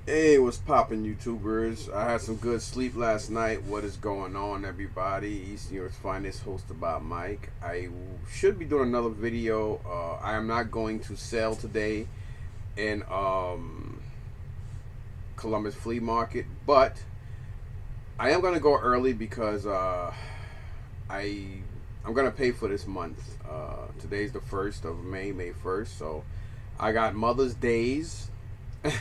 Hey, what's poppin', YouTubers? I had some good sleep last night. What is going on, everybody? Eastern Europe's finest, hosted by Mike. I should be doing another video. I am not going to sell today in Columbus Flea Market, but I am going to go early because I I'm going to pay for this month. Today's the 1st of May, May 1st, so I got Mother's Days.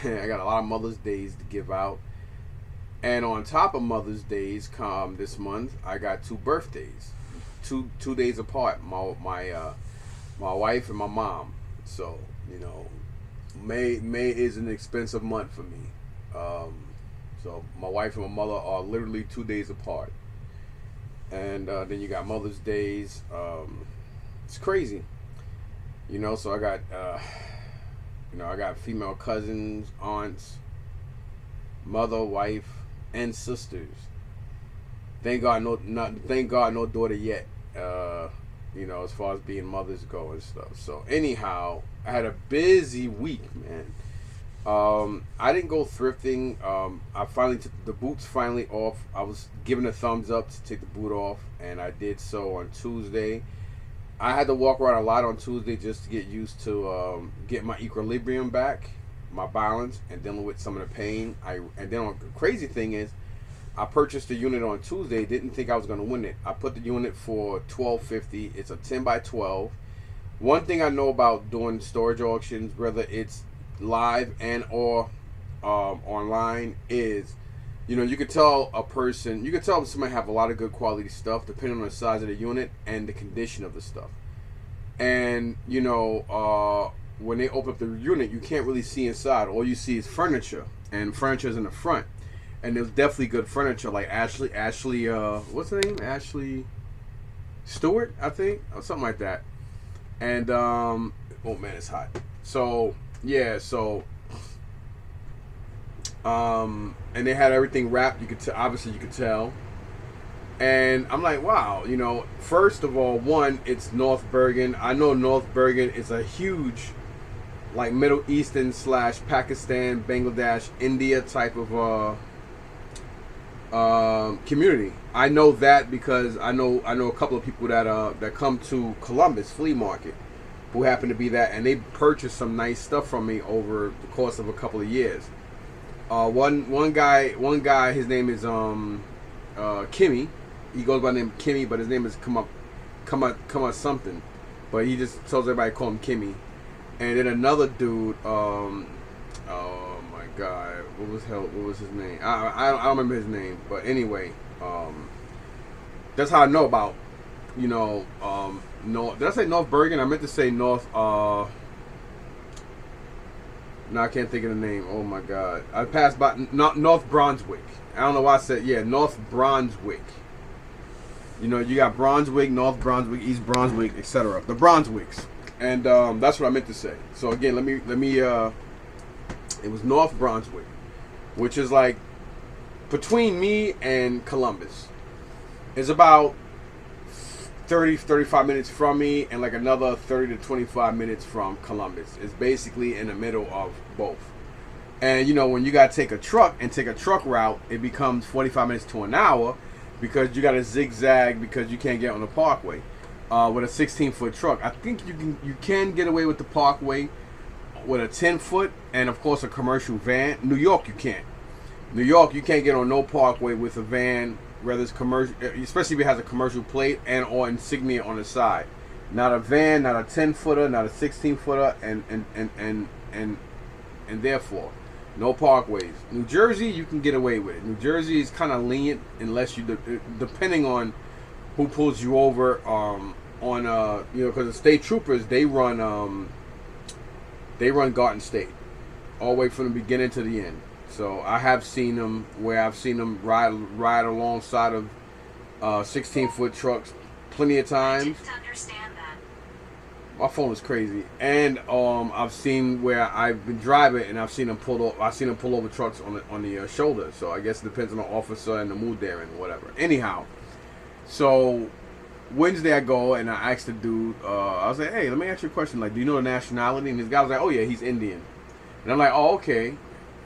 I got a lot of Mother's Days to give out. And on top of Mother's Days come this month, I got two birthdays. Two days apart. My wife and my mom. So, May is an expensive month for me. Um, so my wife and my mother are literally 2 days apart. And then you got Mother's Days. It's crazy. So I got female cousins, aunts, mother, wife, and sisters. Thank God, no daughter yet. As far as being mothers go and stuff. So anyhow, I had a busy week, man. I didn't go thrifting. I finally took the boots finally off. I was given a thumbs up to take the boot off, and I did so on Tuesday. I had to walk around a lot on Tuesday just to get used to get my equilibrium back, my balance, and dealing with some of the pain. The crazy thing is, I purchased the unit on Tuesday. Didn't think I was going to win it. I put the unit for $12.50. It's a 10 by 12. One thing I know about doing storage auctions, whether it's live and or online, is you could tell somebody have a lot of good quality stuff depending on the size of the unit and the condition of the stuff. And when they open up the unit, you can't really see inside. All you see is furniture, and furniture's in the front. And there's definitely good furniture, like Ashley, what's her name? Ashley Stewart, I think, or something like that. And oh man, it's hot. So yeah, and they had everything wrapped. Obviously you could tell. And I'm like, wow, first of all, one, it's North Bergen. I know North Bergen is a huge, like, Middle Eastern / Pakistan, Bangladesh, India type of community. I know that because I know a couple of people that come to Columbus Flea Market who happen to be that, and they purchased some nice stuff from me over the course of a couple of years. One guy, his name is Kimmy. He goes by the name Kimmy, but his name is come up something. But he just tells everybody to call him Kimmy. And then another dude, oh my God, what was his name? I don't remember his name, but anyway, that's how I know about North. Did I say North Bergen? I meant to say North. No, I can't think of the name. Oh my God, I passed by North Brunswick. I don't know why I said North Brunswick. You got Brunswick, North Brunswick, East Brunswick, etc. The Brunswicks, and that's what I meant to say. So again, let me. It was North Brunswick, which is like between me and Columbus. It's about 35 minutes from me, and like another 30 to 25 minutes from Columbus. It's basically in the middle of both. And when you got to take a truck route, it becomes 45 minutes to an hour because you got to zigzag because you can't get on the parkway. With a 16-foot truck, I think you can get away with the parkway with a 10-foot and of course a commercial van. New York, you can't. New York, you can't get on no parkway with a van, whether it's commercial, especially if it has a commercial plate and or insignia on the side. Not a van, not a 10-footer, not a 16-footer, and therefore, no parkways. New Jersey, you can get away with it. New Jersey is kind of lenient unless depending on who pulls you over. Because the state troopers, they run Garden State all the way from the beginning to the end. So I have seen them ride alongside of 16-foot trucks plenty of times. My phone is crazy, and I've seen where I've been driving and I've seen them pull over trucks on the shoulder. So I guess it depends on the officer and the mood they're in, whatever. Anyhow, so Wednesday I go and I asked the dude. I was like, "Hey, let me ask you a question. Like, do you know the nationality?" And this guy was like, "Oh yeah, he's Indian." And I'm like, "Oh, okay."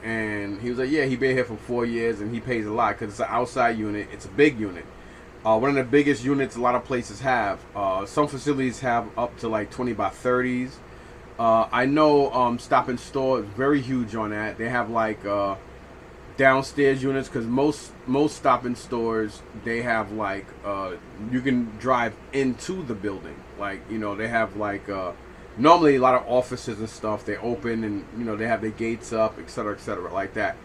and he was like, yeah, he been here for 4 years, and he pays a lot because it's an outside unit. It's a big unit. One of the biggest units a lot of places have. Some facilities have up to like 20 by 30s. I know Stop and Store is very huge on that. They have like downstairs units because most Stop and Stores, they have like you can drive into the building. Like, you know, they have like normally a lot of offices and stuff, they open, and you know, they have their gates up, etc., like that.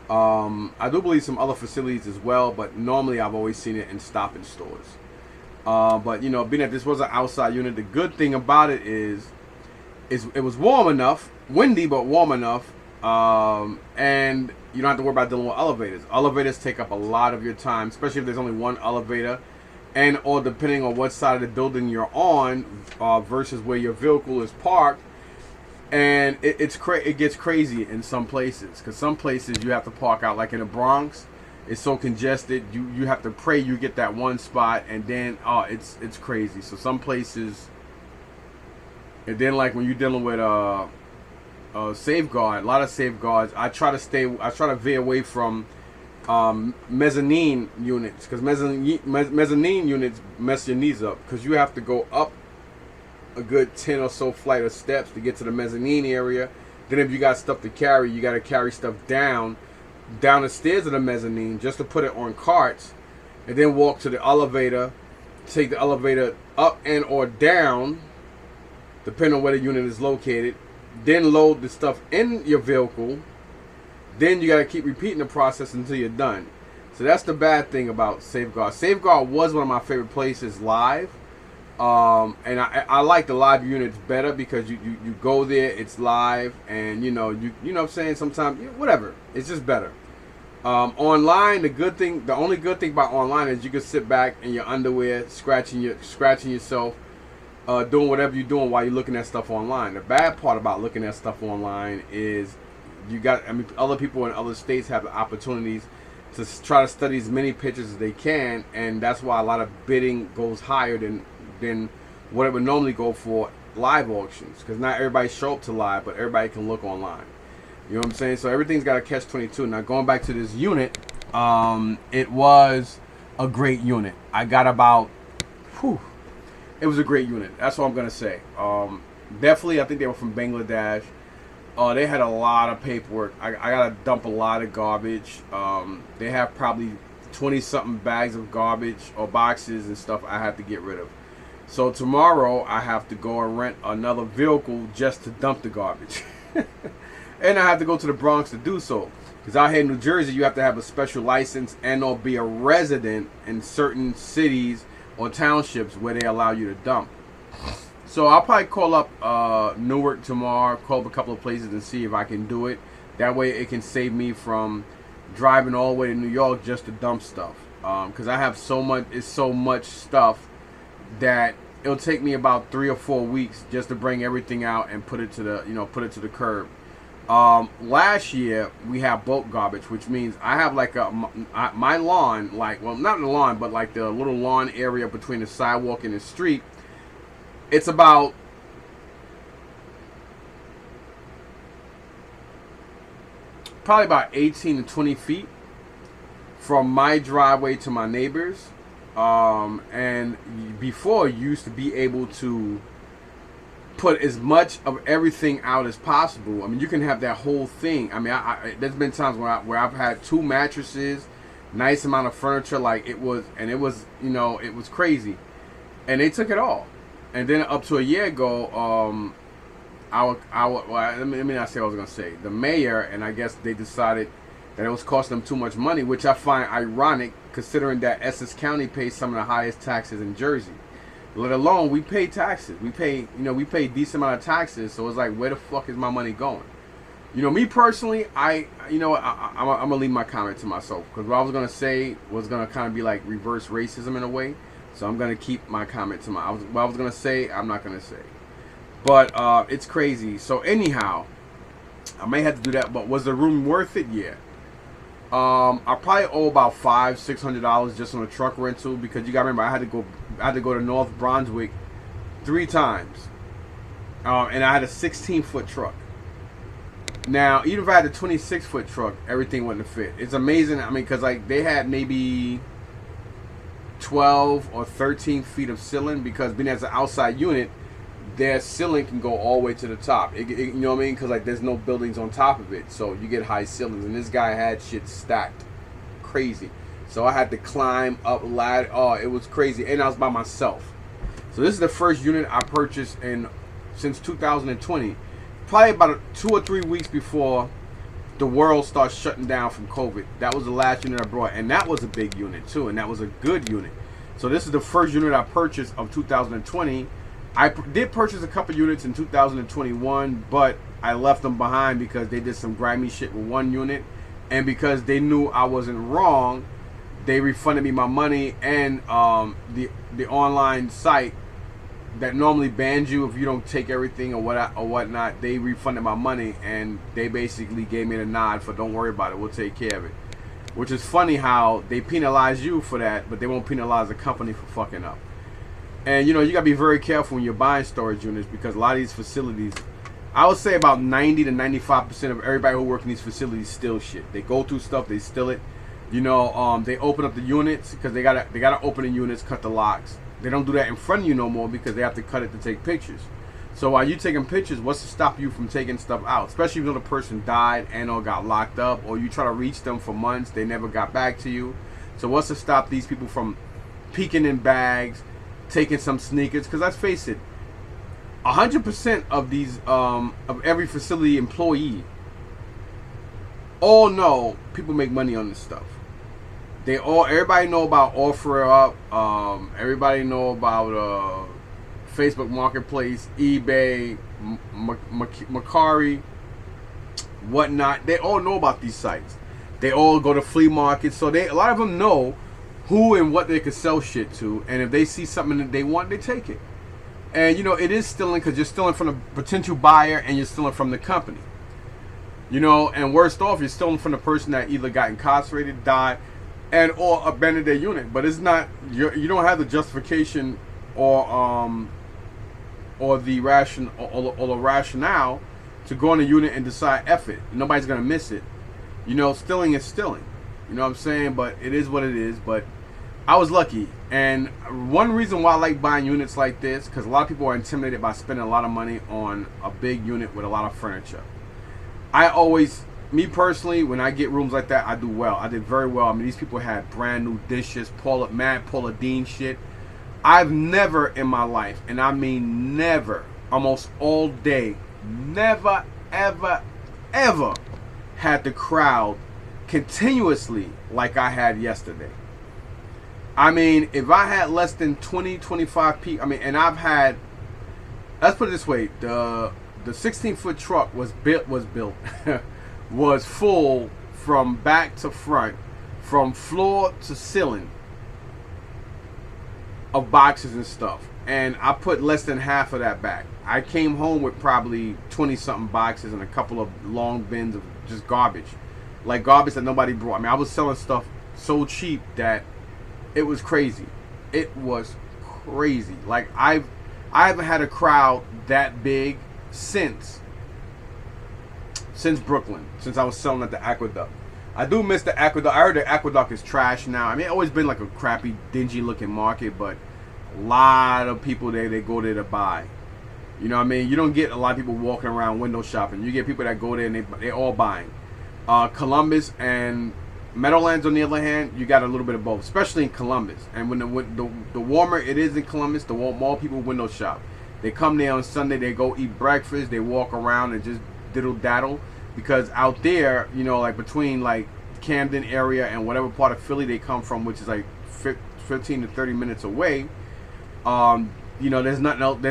I do believe some other facilities as well, but normally I've always seen it in Stop and Stores. But you know, being that this was an outside unit, the good thing about it is it was warm enough, windy but warm enough, and you don't have to worry about dealing with elevators. Elevators take up a lot of your time, especially if there's only one elevator, and or depending on what side of the building you're on versus where your vehicle is parked. And it gets crazy in some places, because some places you have to park out, like in the Bronx. It's so congested, you have to pray you get that one spot, and then it's crazy. So some places, and then like when you're dealing with safeguard, a lot of safeguards, I try to veer away from mezzanine units, because mezzanine units mess your knees up, because you have to go up a good 10 or so flight of steps to get to the mezzanine area. Then if you got stuff to carry, you got to carry stuff down the stairs of the mezzanine just to put it on carts, and then walk to the elevator, take the elevator up and or down depending on where the unit is located, then load the stuff in your vehicle. Then you got to keep repeating the process until you're done. So that's the bad thing about Safeguard. Safeguard was one of my favorite places live. And I like the live units better because you go there, it's live, and you know what I'm saying, sometimes whatever, it's just better. Online, the only good thing about online is you can sit back in your underwear, scratching yourself, doing whatever you're doing while you're looking at stuff online. The bad part about looking at stuff online is other people in other states have the opportunities to try to study as many pictures as they can, and that's why a lot of bidding goes higher than what it would normally go for live auctions, because not everybody show up to live, but everybody can look online. You know what I'm saying? So everything's got a catch-22. Now going back to this unit, it was a great unit. I got about, it was a great unit. That's what I'm gonna say. Definitely, I think they were from Bangladesh. They had a lot of paperwork. I gotta dump a lot of garbage. They have probably 20-something bags of garbage or boxes and stuff I have to get rid of. So tomorrow I have to go and rent another vehicle just to dump the garbage. And I have to go to the Bronx to do so. Because out here in New Jersey, you have to have a special license and or be a resident in certain cities or townships where they allow you to dump. So I'll probably call up Newark tomorrow, call up a couple of places and see if I can do it. That way it can save me from driving all the way to New York just to dump stuff. Because I have so much stuff that it'll take me about 3 or 4 weeks just to bring everything out and put it to the curb. Last year we have bulk garbage, which means I have like my lawn, like, well, not the lawn, but like the little lawn area between the sidewalk and the street. It's about probably about 18 to 20 feet from my driveway to my neighbors. And before, you used to be able to put as much of everything out as possible. I mean, you can have that whole thing. I mean, there's been times where I've had 2 mattresses, nice amount of furniture, like it was crazy, and they took it all. And then up to a year ago, let me not say what I was gonna say. The mayor, and I guess they decided that it was costing them too much money, which I find ironic, considering that Essex County pays some of the highest taxes in Jersey. Let alone we pay taxes. We pay a decent amount of taxes. So it's like, where the fuck is my money going? Me personally, I'm gonna leave my comment to myself, because what I was gonna say was gonna kind of be like reverse racism in a way. So I'm gonna keep my comment to what I was gonna say. I'm not gonna say. But it's crazy. So anyhow, I may have to do that. But was the room worth it? Yeah. I probably owe about $500-600 just on a truck rental, because you gotta remember I had to go to North Brunswick 3 times, and I had a 16-foot truck. Now, even if I had a 26-foot truck, everything wouldn't fit. It's amazing. I mean, because like they had maybe 12 or 13 feet of ceiling, because being as an outside unit, their ceiling can go all the way to the top. You know what I mean? Because like there's no buildings on top of it, so you get high ceilings. And this guy had shit stacked, crazy. So I had to climb up ladder. Oh, it was crazy, and I was by myself. So this is the first unit I purchased since 2020. Probably about 2 or 3 weeks before the world starts shutting down from COVID. That was the last unit I brought, and that was a big unit too, and that was a good unit. So this is the first unit I purchased of 2020. I did purchase a couple units in 2021, but I left them behind because they did some grimy shit with one unit, and because they knew I wasn't wrong, they refunded me my money, and the online site that normally bans you if you don't take everything or whatnot, they refunded my money, and they basically gave me the nod for don't worry about it, we'll take care of it. Which is funny how they penalize you for that, but they won't penalize the company for fucking up. And you know, you gotta be very careful when you're buying storage units, because a lot of these facilities, I would say about 90 to 95% of everybody who work in these facilities steal shit. They go through stuff, they steal it. You know, they open up the units because they gotta open the units, cut the locks. They don't do that in front of you no more because they have to cut it to take pictures. So while you're taking pictures, what's to stop you from taking stuff out? Especially if the person died and or got locked up, or you try to reach them for months, they never got back to you. So what's to stop these people from peeking in bags, taking some sneakers? Because let's face it, 100% of these of every facility employee all know people make money on this stuff. Everybody know about OfferUp. Everybody know about Facebook Marketplace, eBay, Macari, whatnot. They all know about these sites. They all go to flea markets, so a lot of them know who and what they could sell shit to. And if they see something that they want, they take it. And you know, it is stealing because you're stealing from a potential buyer and you're stealing from the company. You know, and worst off, you're stealing from the person that either got incarcerated, died, and or abandoned their unit. But it's not, you don't have the justification or the rationale to go on a unit and decide F it. Nobody's gonna miss it. You know, stealing is stealing. You know what I'm saying? But it is what it is. But I was lucky, and one reason why I like buying units like this, because a lot of people are intimidated by spending a lot of money on a big unit with a lot of furniture. Me personally, when I get rooms like that, I do well. I did very well. I mean, these people had brand new dishes, Paula Deen shit. I've never in my life, and I mean never, almost all day, never, ever, ever had the crowd continuously like I had yesterday. I mean, if I had less than 20, 25 people, I mean, and I've had, let's put it this way, the 16-foot truck was built was full from back to front, from floor to ceiling of boxes and stuff. And I put less than half of that back. I came home with probably 20-something boxes and a couple of long bins of just garbage. Like garbage that nobody brought. I mean, I was selling stuff so cheap that it was crazy. It was crazy. Like I haven't had a crowd that big since Brooklyn, since I was selling at the Aqueduct. I do miss the Aqueduct. I heard the Aqueduct is trash now. I mean, it's always been like a crappy, dingy looking market, but a lot of people there, they go there to buy. You know what I mean? You don't get a lot of people walking around window shopping. You get people that go there and they all buying. Columbus and Meadowlands, on the other hand, you got a little bit of both, especially in Columbus. And when the warmer it is in Columbus, the more people window shop. They come there on Sunday, they go eat breakfast, they walk around and just diddle daddle. Because out there, you know, like between like Camden area and whatever part of Philly they come from, which is like 15 to 30 minutes away, you know, there's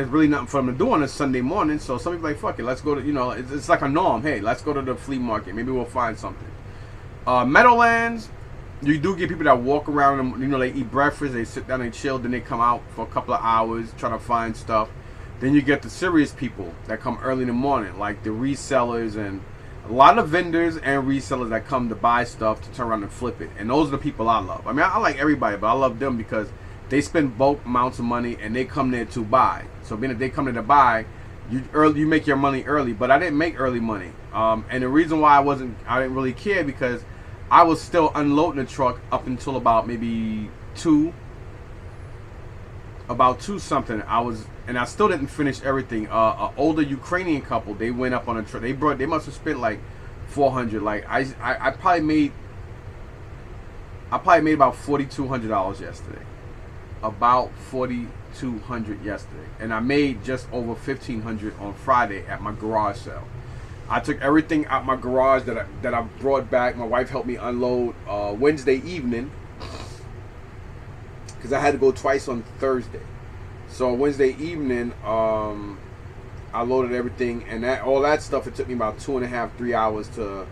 really nothing for them to do on a Sunday morning. So some people are like, fuck it, let's go to, you know, it's like a norm. Hey, let's go to the flea market. Maybe we'll find something. Meadowlands, you do get people that walk around and, you know, they eat breakfast, they sit down and chill, then they come out for a couple of hours trying to find stuff. Then you get the serious people that come early in the morning, like the resellers and a lot of vendors and resellers that come to buy stuff to turn around and flip it. And those are the people I love. I mean, I like everybody, but I love them because they spend bulk amounts of money and they come there to buy. So being that they come there to buy, You make your money early, but I didn't make early money. And the reason why I didn't really care because I was still unloading the truck up until about maybe two something. And I still didn't finish everything. An older Ukrainian couple, they went up on a truck. They must have spent like 400. Like I probably made about $4,200 yesterday. About $4,200 yesterday, and I made just over $1,500 on Friday at my garage sale. I took everything out my garage that I brought back. My wife helped me unload Wednesday evening because I had to go twice on Thursday. So Wednesday evening, I loaded everything, and all that stuff. It took me about 2.5, 3 hours to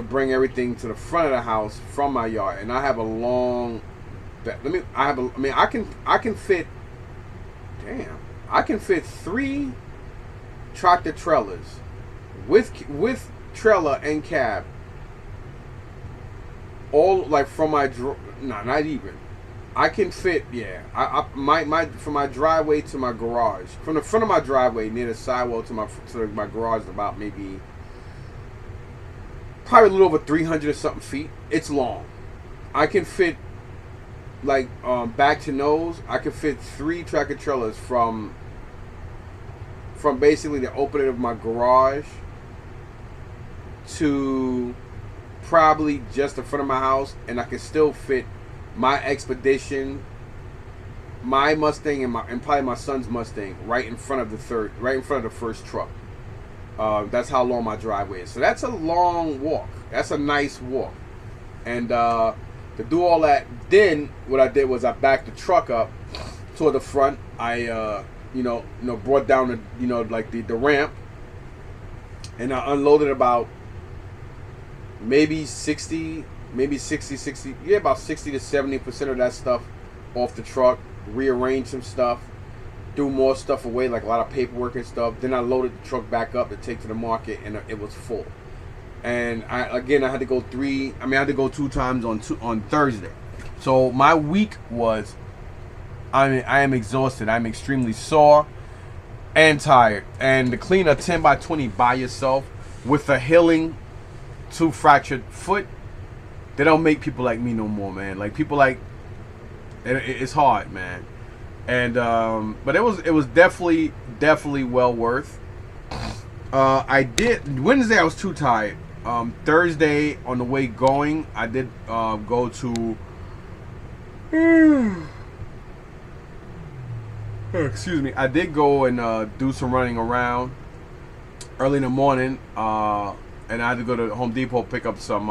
bring everything to the front of the house from my yard, and I have a long. I can fit 3 tractor trailers with trailer and cab. All like from my not even. I can fit from my driveway to my garage, from the front of my driveway near the sidewall to my garage, about maybe probably a little over 300 or something feet. It's long. I can fit. Like back to nose, I could fit 3 tractor trailers from basically the opening of my garage to probably just the front of my house, and I could still fit my Expedition, my Mustang, and probably my son's Mustang right in front of the first truck. That's how long my driveway is. So that's a long walk. That's a nice walk, and to do all that, then what I did was I backed the truck up toward the front. I brought down the ramp, and I unloaded about maybe 60 to 70% of that stuff off the truck. Rearranged some stuff, threw more stuff away, like a lot of paperwork and stuff. Then I loaded the truck back up to take to the market, and it was full. And I had to go 2 times on Thursday. So my week was, I am exhausted. I'm extremely sore and tired. And to clean a 10 by 20 by yourself with a healing 2 fractured foot, they don't make people like me no more, man. Like people like, it's hard, man. And but it was definitely well worth. Wednesday I was too tired. Thursday on the way going, I did go to excuse me. I did go and do some running around early in the morning, and I had to go to Home Depot pick up some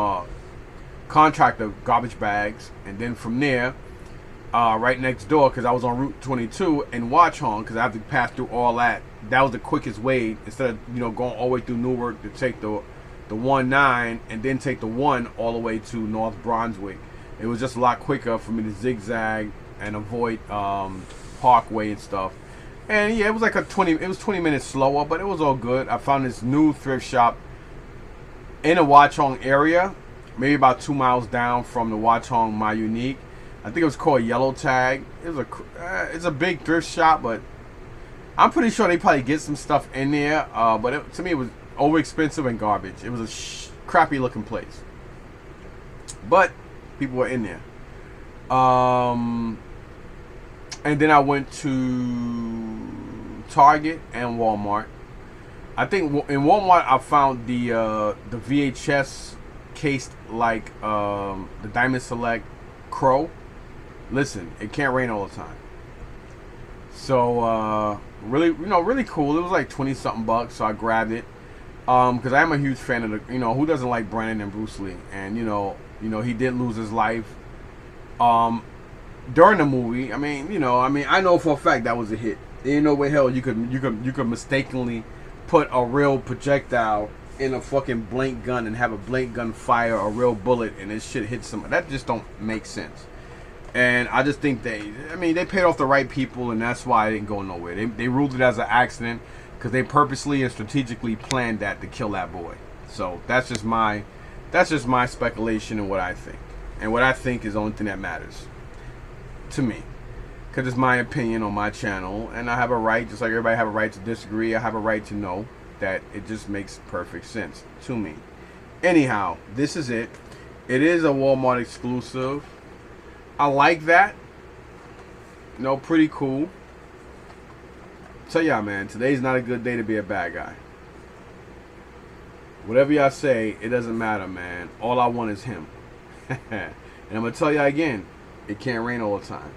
contractor garbage bags, and then from there, right next door, because I was on Route 22 in Watchung, because I have to pass through all that. That was the quickest way, instead of going all the way through Newark to take the 1-9 and then take the 1 all the way to North Brunswick. It was just a lot quicker for me to zigzag and avoid Parkway and stuff. And yeah, it was like 20 minutes slower, but it was all good. I found this new thrift shop in the Watchung area, maybe about 2 miles down from the Watchung My Unique. I think it was called Yellow Tag. It's a big thrift shop, but I'm pretty sure they probably get some stuff in there. But to me, it was over expensive and garbage. It was a crappy looking place, but people were in there. And then I went to Target and Walmart. I think in Walmart I found the VHS cased like the Diamond Select Crow. Listen, it can't rain all the time. So really cool. It was like 20 something bucks, so I grabbed it. Because I am a huge fan of who doesn't like Brandon and Bruce Lee, and he did lose his life during the movie. I know for a fact that was a hit. There ain't no way hell you could mistakenly put a real projectile in a fucking blank gun and have a blank gun fire a real bullet and this shit hit somebody. That just don't make sense. And I just think they paid off the right people, and that's why it didn't go nowhere. They ruled it as an accident because they purposely and strategically planned that to kill that boy. So that's just my speculation and what I think. And what I think is the only thing that matters to me. because it's my opinion on my channel, and I have a right, just like everybody have a right to disagree. I have a right to know that it just makes perfect sense to me. Anyhow, this is it. It is a Walmart exclusive. I like that. You know, pretty cool. Tell y'all, man, today's not a good day to be a bad guy. Whatever y'all say, it doesn't matter, man. All I want is him. And I'm going to tell y'all again, it can't rain all the time.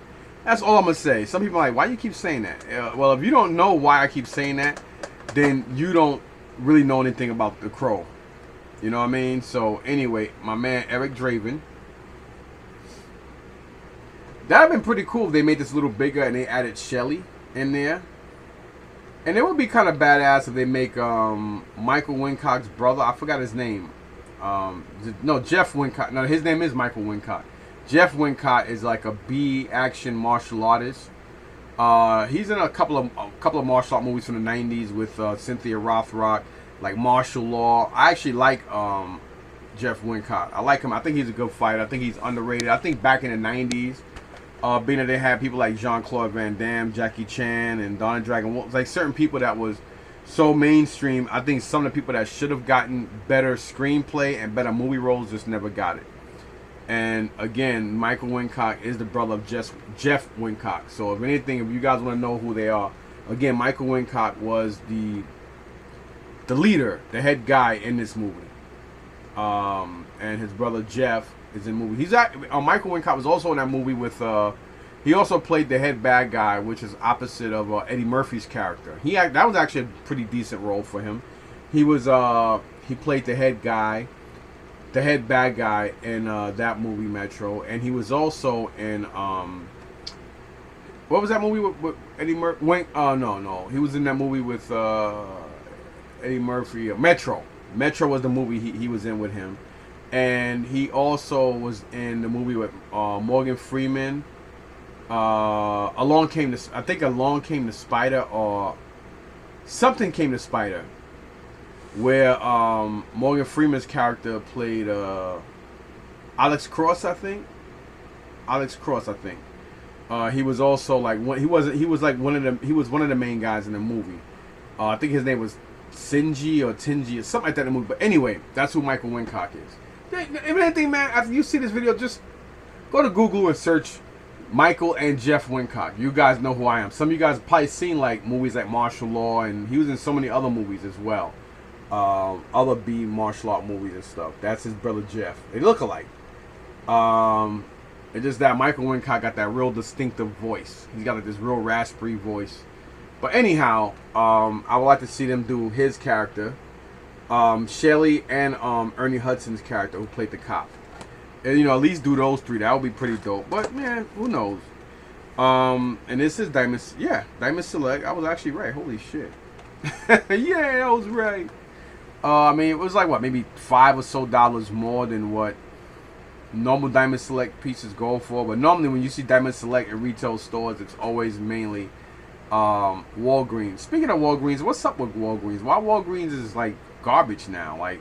That's all I'm going to say. Some people are like, why you keep saying that? Well, if you don't know why I keep saying that, then you don't really know anything about The Crow. You know what I mean? So, anyway, my man Eric Draven. That would have been pretty cool if they made this a little bigger and they added Shelly in there. And it would be kind of badass if they make Michael Wincock's brother. I forgot his name. No, Jeff Wincock. No, his name is Michael Wincock. Jeff Wincock is like a B action martial artist. He's in a couple of martial art movies from the '90s with Cynthia Rothrock, like Martial Law. I actually like Jeff Wincock. I like him. I think he's a good fighter. I think he's underrated. I think back in the '90s. Being that they had people like Jean-Claude Van Damme, Jackie Chan, and Don Dragon, like certain people that was so mainstream, I think some of the people that should have gotten better screenplay and better movie roles just never got it. And again, Michael Wincock is the brother of Jeff Wincock. So if anything, if you guys want to know who they are, again, Michael Wincock was the leader, the head guy in this movie. And his brother Jeff is in the movie. Michael Wincock was also in that movie with he also played the head bad guy, which is opposite of Eddie Murphy's character. That was actually a pretty decent role for him. He played the head bad guy in that movie Metro, and he was also in what was that movie with Eddie Murphy? No, he was in that movie with Eddie Murphy. Metro. Metro was the movie he was in with him. And he also was in the movie with Morgan Freeman. Along Came the Spider, or something came to Spider, where Morgan Freeman's character played Alex Cross, I think. He was also like he was one of the main guys in the movie. I think his name was Sinji or Tinji or something like that in the movie. But anyway, that's who Michael Wincock is. If anything, man, after you see this video, just go to Google and search Michael and Jeff Wincock. You guys know who I am. Some of you guys have probably seen like movies like Martial Law, and he was in so many other movies as well. Other B martial art movies and stuff. That's his brother Jeff. They look alike. It's just that Michael Wincock got that real distinctive voice. He's got like this real raspy voice. But anyhow, I would like to see them do his character. Shelly and Ernie Hudson's character who played the cop. And, at least do those three. That would be pretty dope. But, man, who knows? And this is Diamond Select. I was actually right. Holy shit. Yeah, I was right. I mean, it was like, what, maybe $5 or so more than what normal Diamond Select pieces go for. But normally when you see Diamond Select in retail stores, it's always mainly Walgreens. Speaking of Walgreens, what's up with Walgreens? Why Walgreens is like garbage now? Like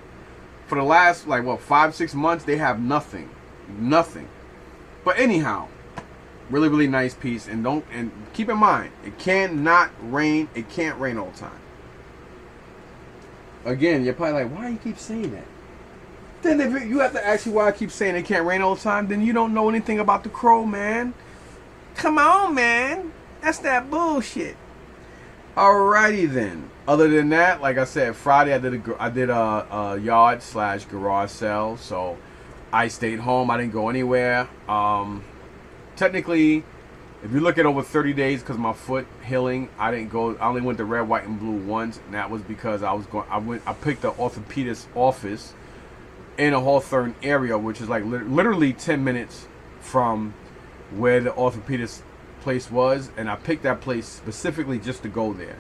for the last 5-6 months they have nothing. But anyhow, really nice piece. And keep in mind, it cannot rain. It can't rain all the time. Again, you're probably like, why do you keep saying that? Then if you have to ask you why I keep saying it can't rain all the time, then you don't know anything about The Crow, man. Come on, man. That's that bullshit. Alrighty then. Other than that, like I said, Friday I did a yard/garage sale. So I stayed home. I didn't go anywhere. Technically, if you look at over 30 days, because my foot healing, I didn't go. I only went to Red, White, and Blue once, and that was because I picked the orthopedist office in a Hawthorne area, which is like literally 10 minutes from where the orthopedist place was, and I picked that place specifically just to go there.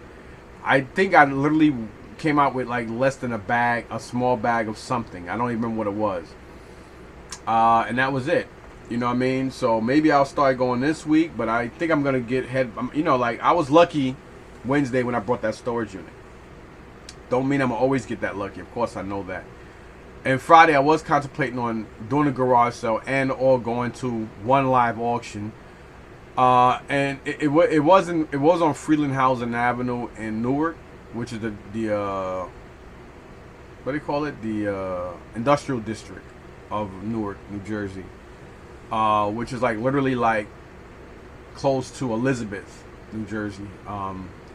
I think I literally came out with like less than a small bag of something. I don't even remember what it was. And that was it. You know what I mean? So maybe I'll start going this week, but I think I'm going to get I was lucky Wednesday when I brought that storage unit. Don't mean I'm going to always get that lucky. Of course, I know that. And Friday, I was contemplating on doing a garage sale and or going to one live auction. And it wasn't, it was on Freelandhausen Avenue in Newark, which is the what do you call it, the industrial district of Newark, New Jersey, which is like literally like close to Elizabeth, New Jersey.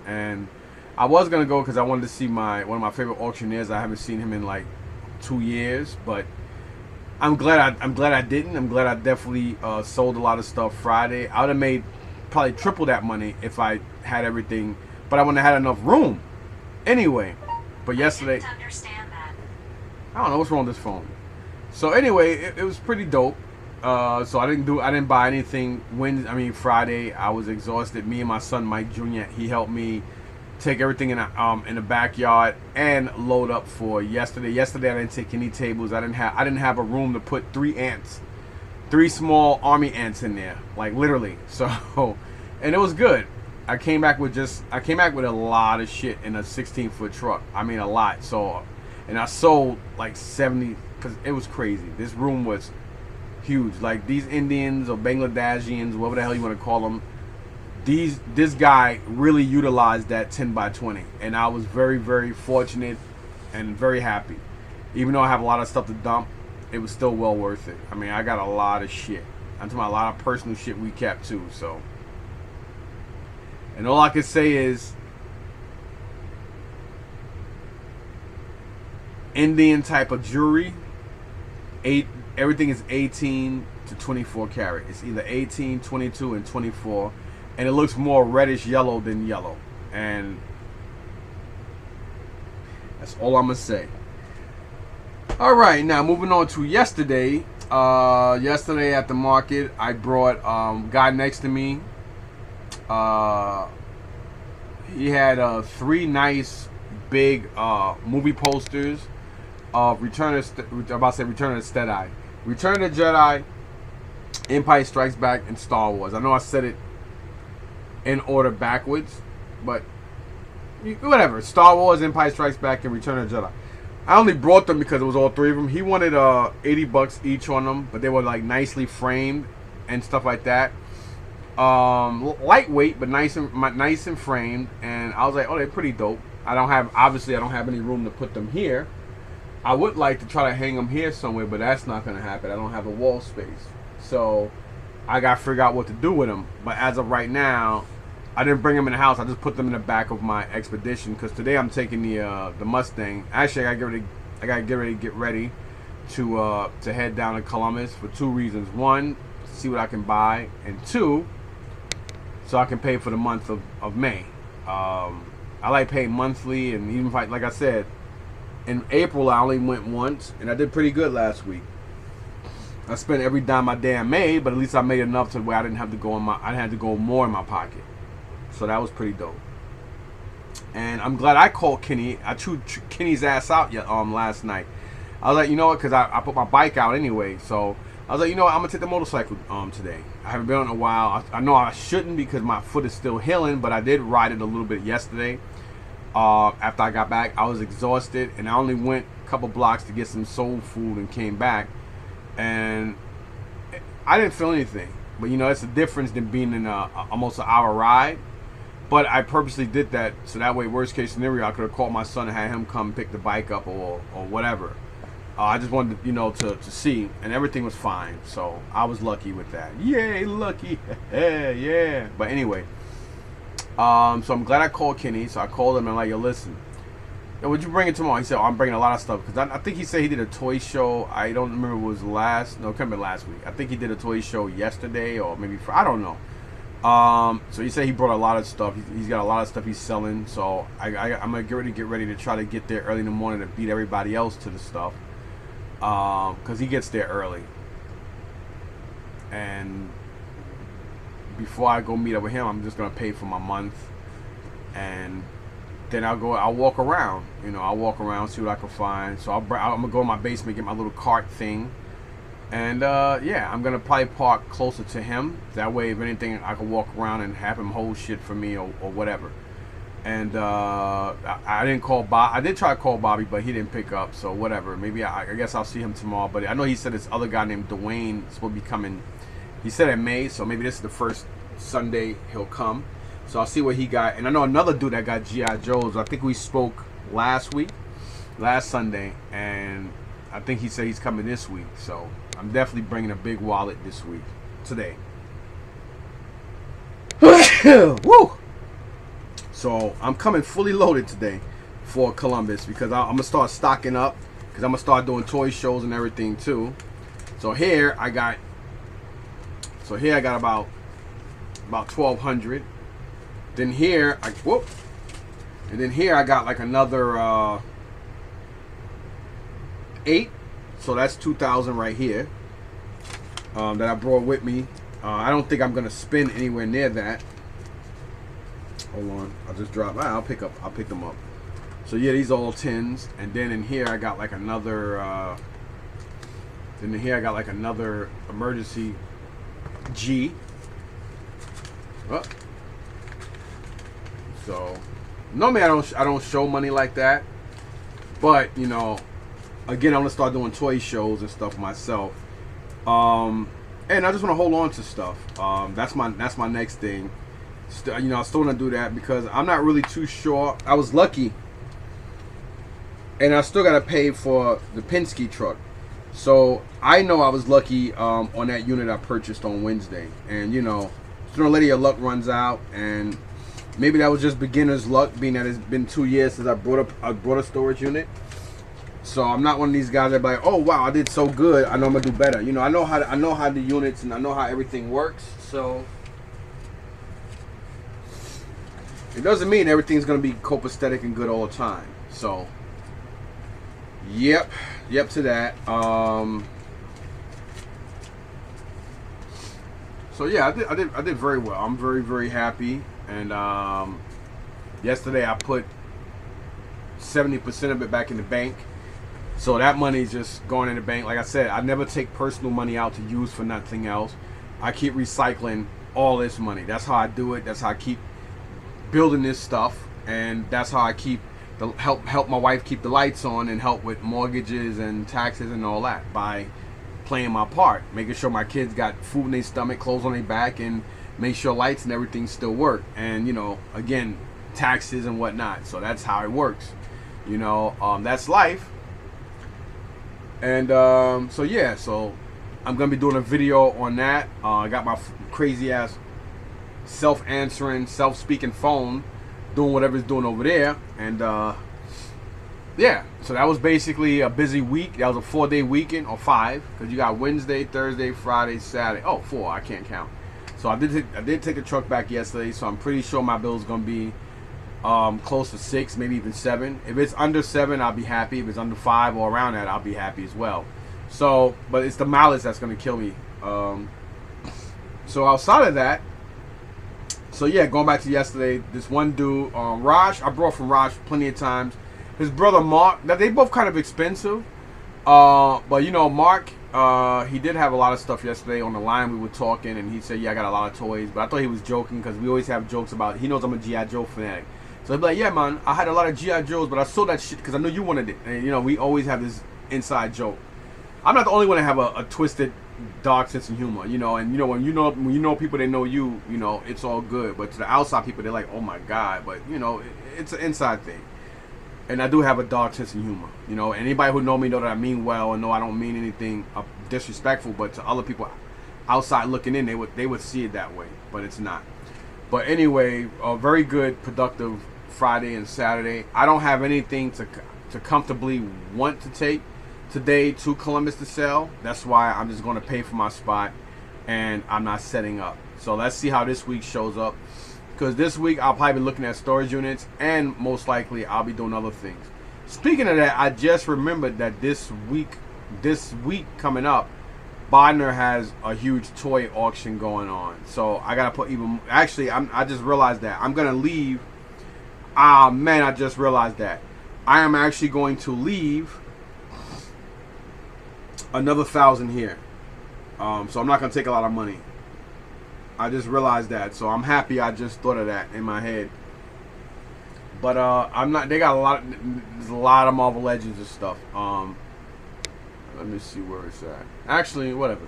And I was gonna go because I wanted to see one of my favorite auctioneers. I haven't seen him in like 2 years, but I'm glad I didn't. I'm glad I definitely sold a lot of stuff Friday. I would have made probably triple that money if I had everything, but I wouldn't have had enough room. Anyway, but yesterday, I didn't understand that. I don't know what's wrong with this phone. So anyway, it was pretty dope. So I didn't buy anything. Friday, I was exhausted. Me and my son Mike Jr. He helped me take everything in the backyard and load up for yesterday. Yesterday I didn't take any tables. I didn't have a room to put 3 ants, 3 small army ants in there, like literally. So, and it was good. I came back with a lot of shit in a 16-foot truck. I mean a lot. So, and I sold like 70 because it was crazy. This room was huge. Like these Indians or Bangladeshians, whatever the hell you want to call them, this guy really utilized that 10 by 20, and I was very, very fortunate and very happy. Even though I have a lot of stuff to dump, it was still well worth it. I mean, I got a lot of shit. I'm talking about a lot of personal shit we kept too. So, and all I can say is Indian type of jewelry. Everything is 18 to 24 karat. It's either 18, 22, and 24. And it looks more reddish yellow than yellow. And that's all I'm going to say. All right, now moving on to yesterday. Yesterday at the market, I brought guy next to me. He had 3 nice big movie posters of Return of the Jedi, Return of the Jedi, Empire Strikes Back, and Star Wars. I know I said it in order backwards, but whatever. Star Wars, Empire Strikes Back, and Return of the Jedi. I only brought them because it was all 3 of them. He wanted $80 each on them, but they were like nicely framed and stuff like that. Lightweight, but nice and framed. And I was like, oh, they're pretty dope. I don't have any room to put them here. I would like to try to hang them here somewhere, but that's not going to happen. I don't have the wall space. So I got to figure out what to do with them. But as of right now, I didn't bring them in the house. I just put them in the back of my Expedition because today I'm taking the Mustang. Actually, I got to get ready to head down to Columbus for 2 reasons. 1, see what I can buy, and 2, so I can pay for the month of May. I like paying monthly, and even if like I said, in April I only went once, and I did pretty good last week. I spent every dime I damn made, but at least I made enough to where I didn't have to go more in my pocket. So that was pretty dope. And I'm glad I called Kenny. I chewed Kenny's ass out last night. I was like, you know what, because I put my bike out anyway. So I was like, you know what, I'm going to take the motorcycle today. I haven't been on it in a while. I know I shouldn't because my foot is still healing, but I did ride it a little bit yesterday. After I got back, I was exhausted, and I only went a couple blocks to get some soul food and came back. And I didn't feel anything. But, you know, it's a difference than being in almost an hour ride. But I purposely did that so that way, worst case scenario, I could have called my son and had him come pick the bike up or whatever. I just wanted, to see, and everything was fine. So I was lucky with that. Yay, lucky. Yeah. But anyway, so I'm glad I called Kenny. So I called him and like, yo, listen, would you bring it tomorrow? He said, I'm bringing a lot of stuff. Because I think he said he did a toy show. I don't remember if it was it couldn't have been last week. I think he did a toy show yesterday or maybe I don't know. So he said he brought a lot of stuff. He's got a lot of stuff he's selling. So I'm going to get ready to try to get there early in the morning to beat everybody else to the stuff. Because he gets there early. And before I go meet up with him, I'm just going to pay for my month. And then I'll walk around. I'll walk around, see what I can find. So I'm going to go in my basement, get my little cart thing. And I'm going to probably park closer to him. That way, if anything, I can walk around and have him hold shit for me or whatever. And I didn't call Bob. I did try to call Bobby, but he didn't pick up. So whatever. Maybe I guess I'll see him tomorrow. But I know he said this other guy named Dwayne is supposed to be coming. He said in May, so maybe this is the first Sunday he'll come. So I'll see what he got. And I know another dude that got G.I. Joes. I think we spoke last Sunday, and I think he said he's coming this week. So I'm definitely bringing a big wallet this week, today. Woo! So I'm coming fully loaded today for Columbus because I'm gonna start stocking up because I'm gonna start doing toy shows and everything too. So here I got about 1,200. Then here and then here I got like another 8. So that's 2,000 right here that I brought with me. I don't think I'm gonna spend anywhere near that. Hold on, I'll just drop. I'll pick them up. So yeah, these are all 10s, and then in here I got like another. Then in here I got like another emergency G. Oh. So normally I don't show money like that, but you know, again I'm gonna start doing toy shows and stuff myself. And I just want to hold on to stuff. That's my next thing. You know, I still want to do that because I'm not really too sure. I was lucky, and I still got to pay for the Penske truck. So I know I was lucky on that unit I purchased on Wednesday. And you know, sooner or later your luck runs out, and maybe that was just beginner's luck, being that it's been 2 years since I brought a storage unit. So I'm not one of these guys that be like, oh wow, I did so good, I know I'm gonna do better. You know, I know how the units and I know how everything works. So it doesn't mean everything's gonna be copacetic and good all the time. So yep to that. So yeah, I did very well. I'm very, very happy. And yesterday I put 70% of it back in the bank. So that money's just going in the bank. Like I said, I never take personal money out to use for nothing else. I keep recycling all this money. That's how I do it. That's how I keep building this stuff. And that's how I keep help my wife keep the lights on and help with mortgages and taxes and all that by playing my part, making sure my kids got food in their stomach, clothes on their back, and make sure lights and everything still work. And you know, again, taxes and whatnot. So that's how it works. You know, that's life. And so yeah, so I'm gonna be doing a video on that. I got my crazy ass self-answering, self-speaking phone doing whatever it's doing over there. And yeah, so that was basically a busy week. That was a 4-day weekend, or 5, because you got Wednesday, Thursday, Friday, Saturday. Oh, 4, I can't count. So I did take the truck back yesterday, so I'm pretty sure my bill is gonna be close to 6, maybe even 7. If it's under 7, I'll be happy. If it's under 5 or around that, I'll be happy as well. So, but it's the mileage that's gonna kill me. So outside of that, so yeah, going back to yesterday, this one dude, Raj, I brought from Raj plenty of times. His brother Mark, now they both kind of expensive, but you know, Mark, he did have a lot of stuff yesterday on the line. We were talking, and he said, yeah, I got a lot of toys, but I thought he was joking because we always have jokes about, he knows I'm a G.I. Joe fanatic. So he'd be like, yeah, man, I had a lot of G.I. Joes, but I sold that shit because I knew you wanted it. And you know, we always have this inside joke. I'm not the only one to have a twisted, dark sense of humor, you know. And you know, when you know people, they know you, you know, it's all good. But to the outside people, they're like, oh my god. But you know, it's an inside thing. And I do have a dark sense of humor, you know. Anybody who know me know that I mean well, and know I don't mean anything disrespectful. But to other people outside looking in, they would see it that way, but it's not. But anyway, a very good, productive Friday and Saturday. I don't have anything to comfortably want to take today to Columbus to sell. That's why I'm just going to pay for my spot, and I'm not setting up. So let's see how this week shows up. Because this week I'll probably be looking at storage units, and most likely I'll be doing other things. Speaking of that, I just remembered that this week coming up, Bodner has a huge toy auction going on. So I gotta put even. Actually, I just realized that I'm gonna leave. Ah man, I just realized that I am actually going to leave another 1,000 here. So I'm not gonna take a lot of money. I just realized that, so I'm happy I just thought of that in my head. But I'm not. They got there's a lot of Marvel Legends and stuff. Let me see where it's at. Actually, whatever.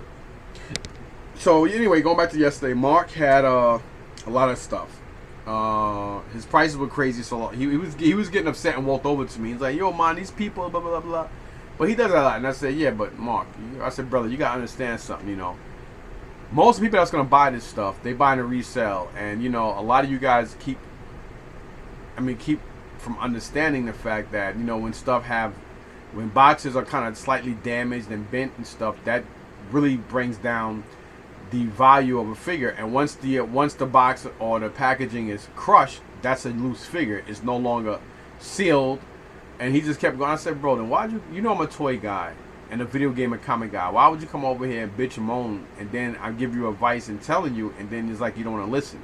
So anyway, going back to yesterday, Mark had a lot of stuff. His prices were crazy, so he was getting upset and walked over to me. He's like, "Yo, man, these people, blah blah blah." But he does that a lot, and I said, "Yeah, but Mark," I said, "Brother, you gotta understand something. You know, most people that's gonna buy this stuff, they buy in a resale, and you know, a lot of you guys keep from understanding the fact that you know when boxes are kind of slightly damaged and bent and stuff, that really brings down the value of a figure. And once the box or the packaging is crushed, that's a loose figure. It's no longer sealed." And he just kept going. I said, "Bro, then why'd you know I'm a toy guy and a video game and comic guy. Why would you come over here and bitch and moan, and then I give you advice and telling you, and then it's like you don't want to listen?"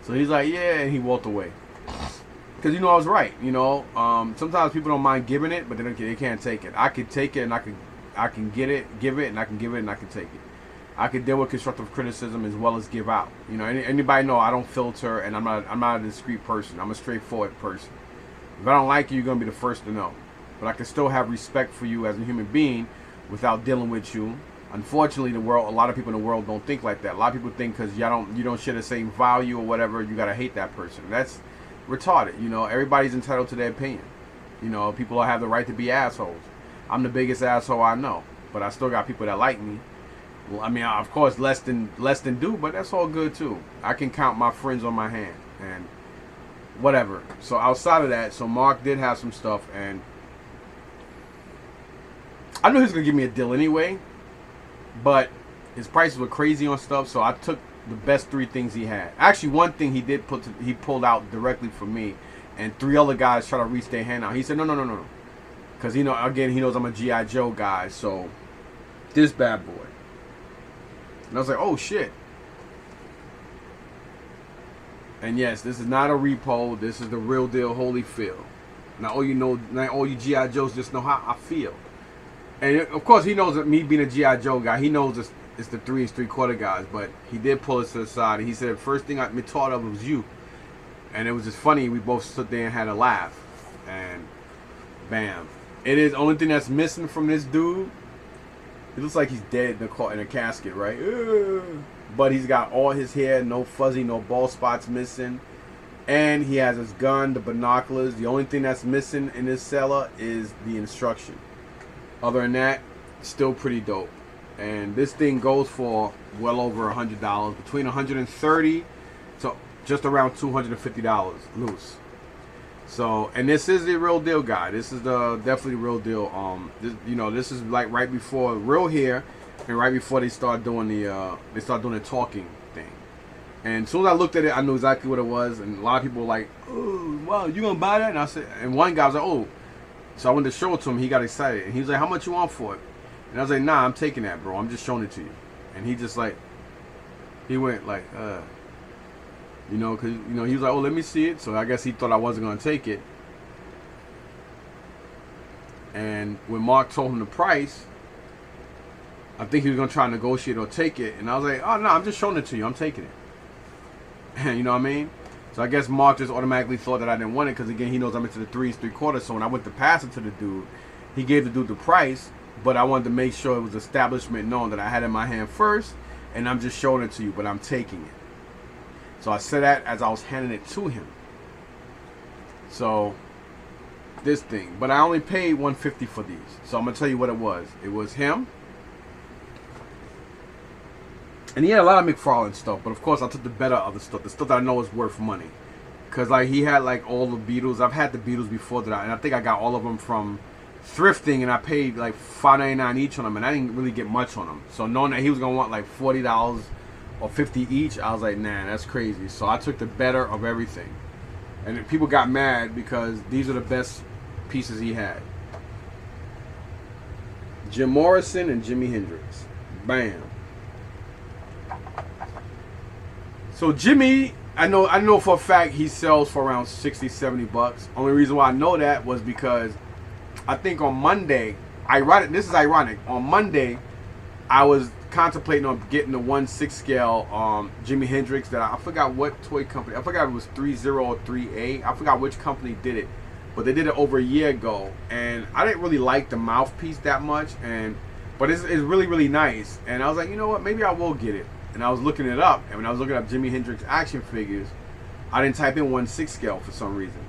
So he's like, "Yeah," and he walked away. Because I was right. Sometimes people don't mind giving it, but they can't take it. I can take it, and I can give it, and I can give it, and I can take it. I can deal with constructive criticism as well as give out. Anybody know I don't filter, and I'm not a discreet person. I'm a straightforward person. If I don't like you, you're gonna be the first to know. But I can still have respect for you as a human being without dealing with you. Unfortunately, a lot of people in the world don't think like that. A lot of people think because you don't share the same value or whatever, you gotta hate that person. That's retarded. Everybody's entitled to their opinion. People have the right to be assholes. I'm the biggest asshole I know, but I still got people that like me. Well, of course, less than do, but that's all good too. I can count my friends on my hand and whatever. So outside of that, Mark did have some stuff, and I knew he was gonna give me a deal anyway, but his prices were crazy on stuff, so I took the best 3 things he had. Actually, one thing he pulled out directly for me, and 3 other guys try to reach their hand out. He said no, because he knows I'm a G.I. Joe guy. So this bad boy, and I was like, oh shit. And yes, this is not a repo. This is the real deal, Holyfield. Now all you G.I. Joes just know how I feel. And of course, he knows that me being a G.I. Joe guy, he knows it's the 3 3/4 guys. But he did pull us to the side, and he said, first thing I thought of was you. And it was just funny. We both stood there and had a laugh. And bam. It is the only thing that's missing from this dude. He looks like he's dead in a casket, right? But he's got all his hair, no fuzzy, no bald spots missing. And he has his gun, the binoculars. The only thing that's missing in this cellar is the instruction. Other than that, still pretty dope. And this thing goes for well over $100, between $130 to just around $250 loose. So, and this is the real deal, guy. This is definitely real deal. This is like right before Real Hair, and right before they start doing the talking thing. And as soon as I looked at it, I knew exactly what it was. And a lot of people were like, "Oh, wow, you gonna buy that?" And I said, and one guy was like, "Oh." So I went to show it to him. He got excited, and he was like, "How much you want for it?" And I was like, "Nah, I'm taking that, bro. I'm just showing it to you." And he just like, he went like, cause he was like, "Oh, let me see it." So I guess he thought I wasn't gonna take it. And when Mark told him the price, I think he was gonna try and negotiate or take it. And I was like, "Oh no, I'm just showing it to you. I'm taking it." And you know what I mean? So I guess Mark just automatically thought that I didn't want it because, again, he knows I'm into the 3 3/4. So when I went to pass it to the dude, he gave the dude the price, but I wanted to make sure it was establishment known that I had it in my hand first, and I'm just showing it to you, but I'm taking it. So I said that as I was handing it to him. So this thing, but I only paid $150 for these. So I'm gonna tell you what it was. It was him. And he had a lot of McFarlane stuff, but of course I took the better of the stuff that I know is worth money. Cause like he had like all the Beatles. I've had the Beatles before that, and I think I got all of them from thrifting, and I paid like $5.99 each on them, and I didn't really get much on them. So knowing that he was gonna want like $40 or $50 each, I was like, nah, that's crazy. So I took the better of everything, and people got mad because these are the best pieces he had. Jim Morrison and Jimi Hendrix. Bam. So Jimmy, I know for a fact he sells for around $60, $70. Only reason why I know that was because I think on Monday, this is ironic. On Monday, I was contemplating on getting the 1/6 scale Jimi Hendrix that I forgot what toy company. I forgot if it was 30 or 3A. I forgot which company did it, but they did it over a year ago, and I didn't really like the mouthpiece that much, but it's really, really nice. And I was like, you know what, maybe I will get it. and I was looking it up. And when I was looking up Jimi Hendrix action figures, I didn't type in 1/6 scale for some reason,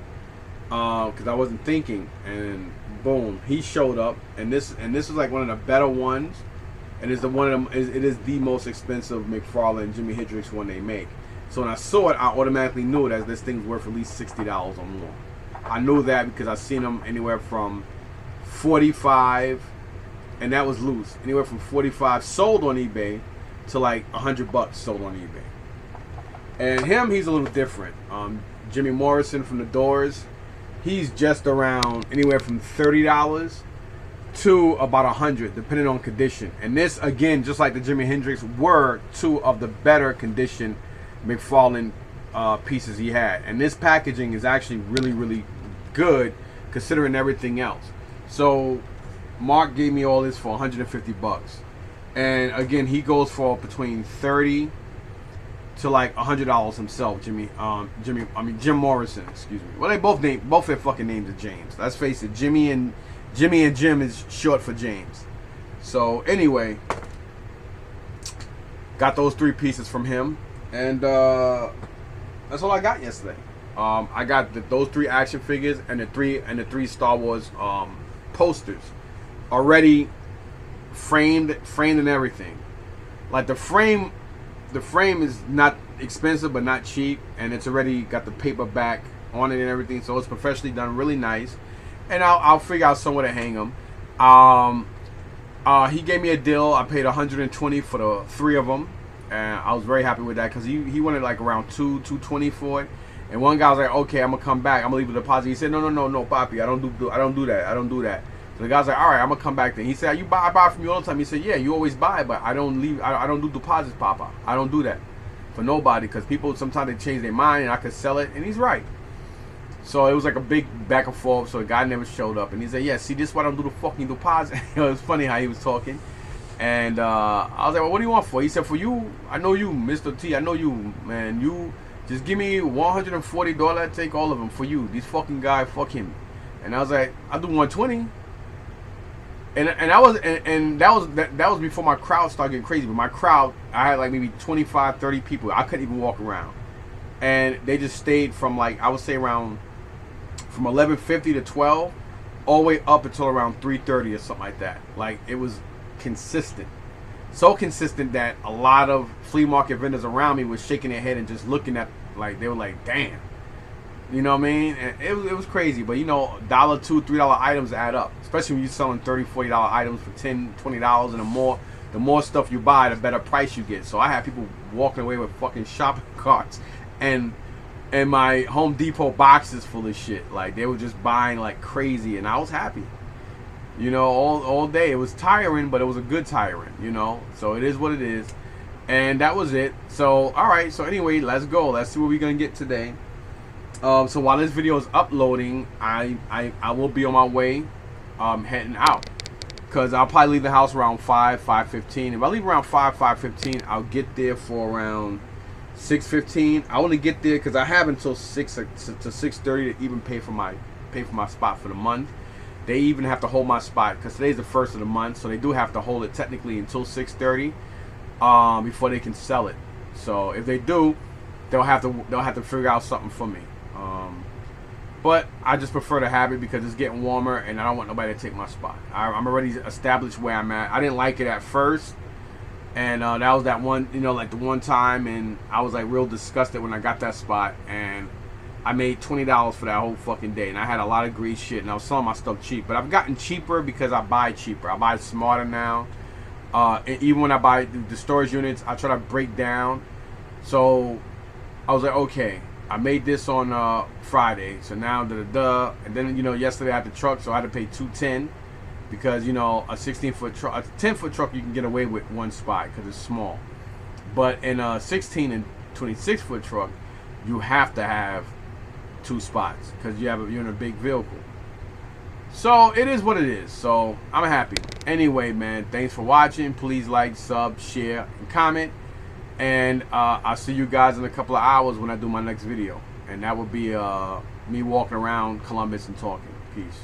because I wasn't thinking. And boom, he showed up, and this was like one of the better ones, and it's the one of them. It is the most expensive McFarlane Jimi Hendrix one they make. So when I saw it, I automatically knew that this thing's worth at least $60 or more. I knew that because I've seen them anywhere from 45, and that was loose. Anywhere from 45 sold on eBay to like $100 sold on eBay. And him, he's a little different. Jimmy Morrison from the Doors, he's just around anywhere from $30 to about $100, depending on condition. And this, again, just like the Jimi Hendrix, were two of the better condition McFarlane pieces he had. And this packaging is actually really, really good considering everything else. So Mark gave me all this for $150. And again, he goes for between $30 to like $100 himself. Jim Morrison, excuse me. Well, both their fucking names are James. Let's face it, Jimmy and Jim is short for James. So anyway, got those 3 pieces from him, and that's all I got yesterday. I got those 3 action figures and the three Star Wars posters already framed and everything. Like the frame is not expensive but not cheap, and it's already got the paper back on it and everything, so it's professionally done, really nice. And I'll figure out somewhere to hang them. He gave me a deal. I paid $120 for the 3 of them, and I was very happy with that because he wanted like around $220 for it. And one guy was like, "Okay, I'm gonna come back. I'm gonna leave a deposit." He said, "No, Papi, I don't do that. So the guy's like, "All right, I'm gonna come back then." He said, "You buy from me all the time." He said, "Yeah, you always buy, but I don't leave. I don't do deposits, Papa. I don't do that for nobody because people sometimes they change their mind and I could sell it." And he's right. So it was like a big back and forth. So the guy never showed up, and he said, "Yeah, see, this is why I don't do the fucking deposit." It was funny how he was talking, and I was like, "Well, what do you want for?" He said, "For you, I know you, Mr. T. I know you, man. You just give me $140. Take all of them for you. These fucking guy, fuck him." And I was like, "I'll do $120." And that was before my crowd started getting crazy. But my crowd, I had like maybe 25, 30 people. I couldn't even walk around, and they just stayed from like I would say around from 11:50 to 12, all the way up until around 3:30 or something like that. Like it was consistent, so consistent that a lot of flea market vendors around me was shaking their head and just looking at like they were like, "Damn." You know what I mean? And it was crazy. But, you know, $1, $2, $3 items add up. Especially when you're selling $30, $40 items for $10, $20. And the more stuff you buy, the better price you get. So I had people walking away with fucking shopping carts. And my Home Depot boxes full of shit. Like, they were just buying like crazy. And I was happy. You know, all day. It was tiring, but it was a good tiring, you know. So it is what it is. And that was it. So, all right. So anyway, let's go. Let's see what we're going to get today. So while this video is uploading, I will be on my way heading out, because I'll probably leave the house around 5:15. If I leave around 5:15, I'll get there for around 6:15. I only get there because I have until 6 to 6:30 to even pay for my spot for the month. They even have to hold my spot because today's the first of the month, so they do have to hold it technically until 6:30 before they can sell it. So if they do, they'll have to figure out something for me. But I just prefer to have it because it's getting warmer and I don't want nobody to take my spot. I'm already established where I'm at. I didn't like it at first, and that was that one, you know, like the one time, and I was like real disgusted when I got that spot, and I made $20 for that whole fucking day, and I had a lot of grease shit, and I was selling my stuff cheap. But I've gotten cheaper because I buy cheaper. I buy smarter now. And even when I buy the storage units, I try to break down. So I was like, okay, I made this on Friday, so now and then, you know, yesterday I had the truck, so I had to pay $210 because, you know, a 16-foot truck, a 10-foot truck you can get away with one spot because it's small, but in a 16 and 26-foot truck you have to have 2 spots because you're in a big vehicle. So it is what it is. So I'm happy. Anyway, man, thanks for watching. Please like, sub, share, and comment. And I'll see you guys in a couple of hours when I do my next video. And that will be me walking around Columbus and talking. Peace.